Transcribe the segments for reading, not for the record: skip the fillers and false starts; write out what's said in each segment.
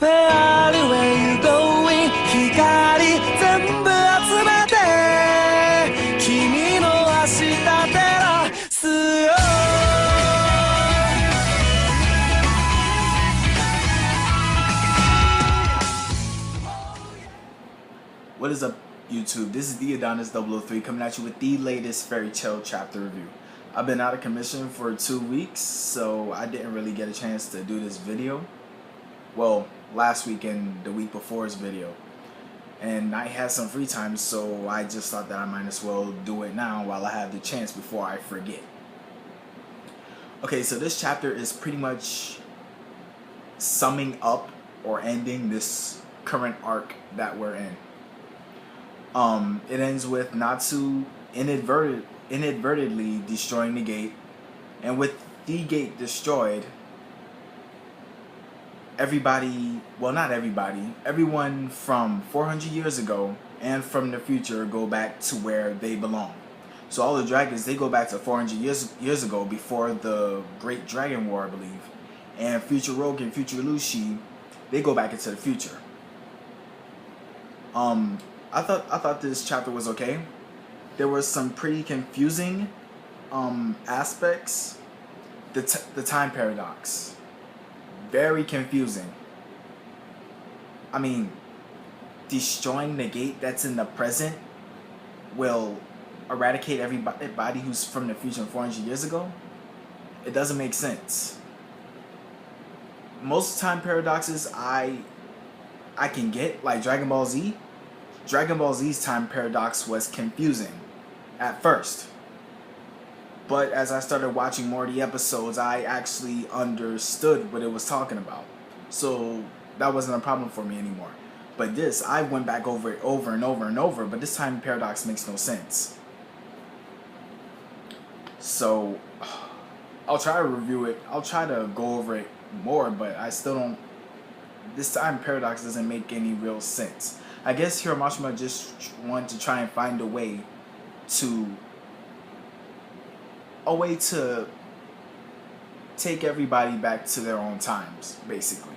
Where you going? 光全部集めて君の明日照らすよ What is up, YouTube? This is the Adonis 003 coming at you with the latest fairy tale chapter review. I've been out of commission for 2 weeks, so I didn't really get a chance to do this video. Well, last week and the week before's video. And I had some free time, so I just thought that I might as well do it now while I have the chance before I forget. Okay, so this chapter is pretty much summing up or ending this current arc that we're in. It ends with Natsu inadvertently destroying the gate, and with the gate destroyed, everybody, well, not everybody, everyone from 400 years ago and from the future go back to where they belong. So all the dragons, they go back to 400 years ago, before the Great Dragon War, I believe. And Future Rogue and Future Lucy, they go back into the future. I thought this chapter was okay. There were some pretty confusing aspects. The time paradox, very confusing. I mean, destroying the gate that's in the present will eradicate everybody who's from the future 400 years ago? It doesn't make sense. Most time paradoxes I can get, like Dragon Ball Z. Dragon Ball Z's time paradox was confusing at first. But as I started watching more of the episodes, I actually understood what it was talking about. So that wasn't a problem for me anymore. But this, I went back over it over and over and over, but this time paradox makes no sense. So I'll try to review it. I'll try to go over it more, but I still don't. This time paradox doesn't make any real sense. I guess Hiroshima just wanted to try and find a way to take everybody back to their own times, basically.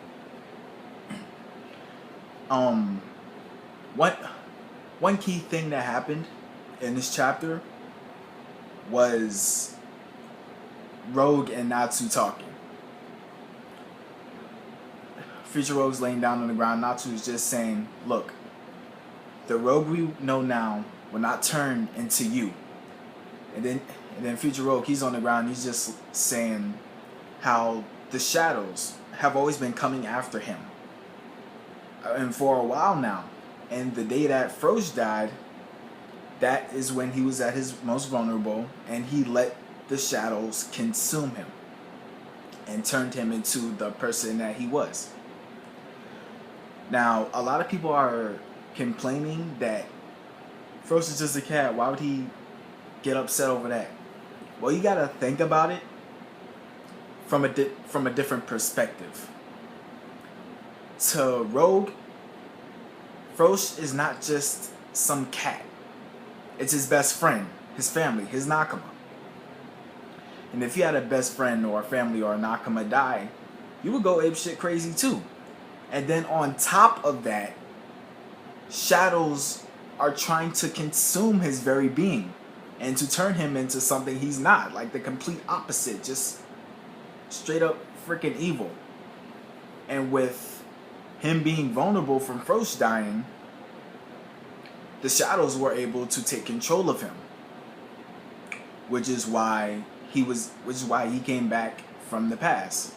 One key thing that happened in this chapter was Rogue and Natsu talking. Future Rogue's laying down on the ground. Natsu is just saying, look, the Rogue we know now will not turn into you. And then Future Rogue, he's on the ground. He's just saying how the shadows have always been coming after him. And for a while now. And the day that Frost died, that is when he was at his most vulnerable. And he let the shadows consume him. And turned him into the person that he was. Now, a lot of people are complaining that Frost is just a cat. Why would he get upset over that? Well, you gotta think about it from a different perspective. To Rogue, Frost is not just some cat. It's his best friend, his family, his Nakama. And if you had a best friend or a family or a Nakama die, you would go apeshit crazy too. And then on top of that, shadows are trying to consume his very being and to turn him into something he's not, like the complete opposite, just straight up freaking evil. And with him being vulnerable from Frost dying, the shadows were able to take control of him, which is why he came back from the past.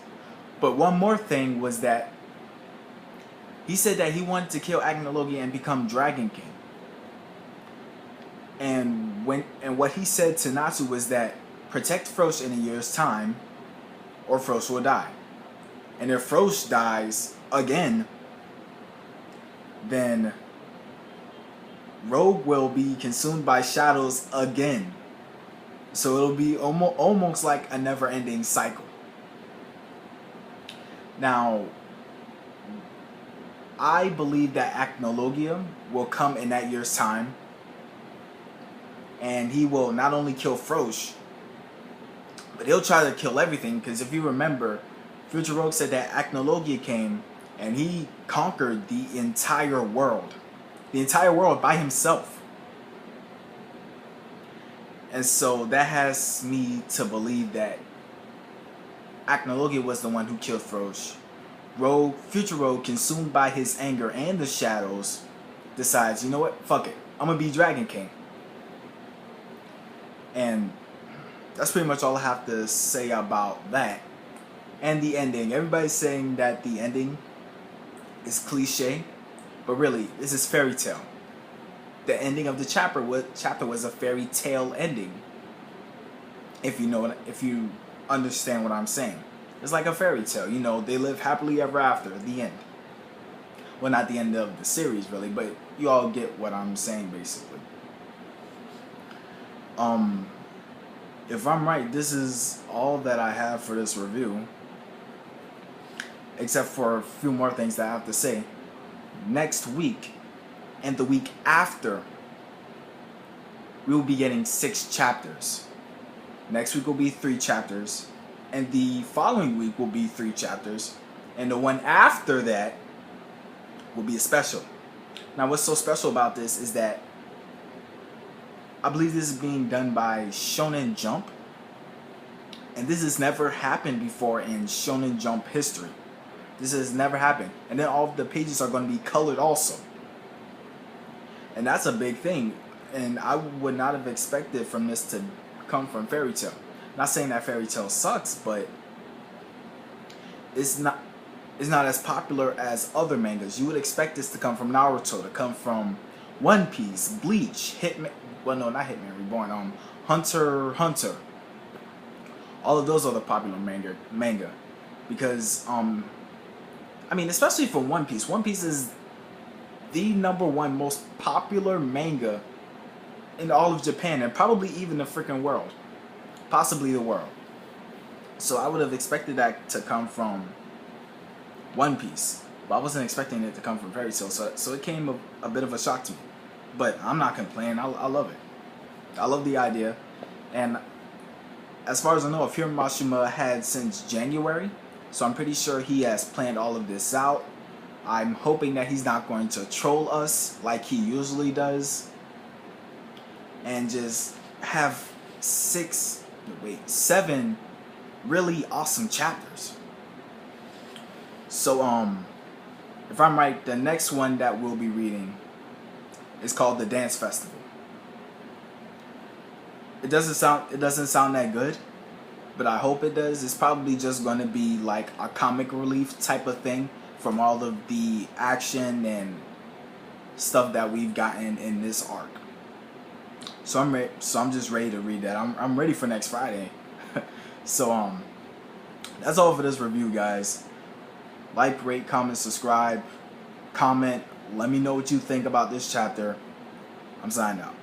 But one more thing was that he said that he wanted to kill Acnologia and become Dragon King. And what he said to Natsu was that protect Frost in a year's time, or Frost will die. And if Frost dies again, then Rogue will be consumed by shadows again. So it'll be almost like a never-ending cycle. Now, I believe that Acnologia will come in that year's time. And he will not only kill Frost, but he'll try to kill everything. Because if you remember, Future Rogue said that Acnologia came and he conquered the entire world by himself. And so that has me to believe that Acnologia was the one who killed Frosh. Future Rogue, consumed by his anger and the shadows, decides, you know what, fuck it, I'm gonna be Dragon King. And that's pretty much all I have to say about that. And the ending. Everybody's saying that the ending is cliche, but really, this is fairy tale. The ending of the chapter was a fairy tale ending. If you understand what I'm saying. It's like a fairy tale, you know, they live happily ever after, the end. Well, not the end of the series really, but you all get what I'm saying basically. If I'm right, this is all that I have for this review. Except for a few more things that I have to say. Next week and the week after, we will be getting 6 chapters. Next week will be 3 chapters. And the following week will be 3 chapters. And the one after that will be a special. Now what's so special about this is that I believe this is being done by Shonen Jump. And this has never happened before in Shonen Jump history. This has never happened. And then all of the pages are going to be colored also. And that's a big thing. And I would not have expected from this to come from Fairy Tail. Not saying that Fairy Tail sucks, but it's not as popular as other mangas. You would expect this to come from Naruto, to come from One Piece, Bleach, Hitman. Well, no, not Hitman Reborn. Hunter x Hunter. All of those are the popular manga, because I mean, especially for One Piece. One Piece is the #1 most popular manga in all of Japan, and probably even the freaking world. Possibly the world. So I would have expected that to come from One Piece, but I wasn't expecting it to come from Fairy Tail. So it came a bit of a shock to me. But I'm not complaining. I love it. I love the idea. And as far as I know, Akira Mashima had since January. So I'm pretty sure he has planned all of this out. I'm hoping that he's not going to troll us like he usually does. And just have 7 really awesome chapters. So if I'm right, the next one that we'll be reading is called The Dance Festival. It doesn't sound that good, but I hope it does. It's probably just going to be like a comic relief type of thing from all of the action and stuff that we've gotten in this arc. So I'm just ready to read that. I'm ready for next Friday. So that's all for this review, guys. Like, rate, comment, subscribe, comment. Let me know what you think about this chapter. I'm signing out.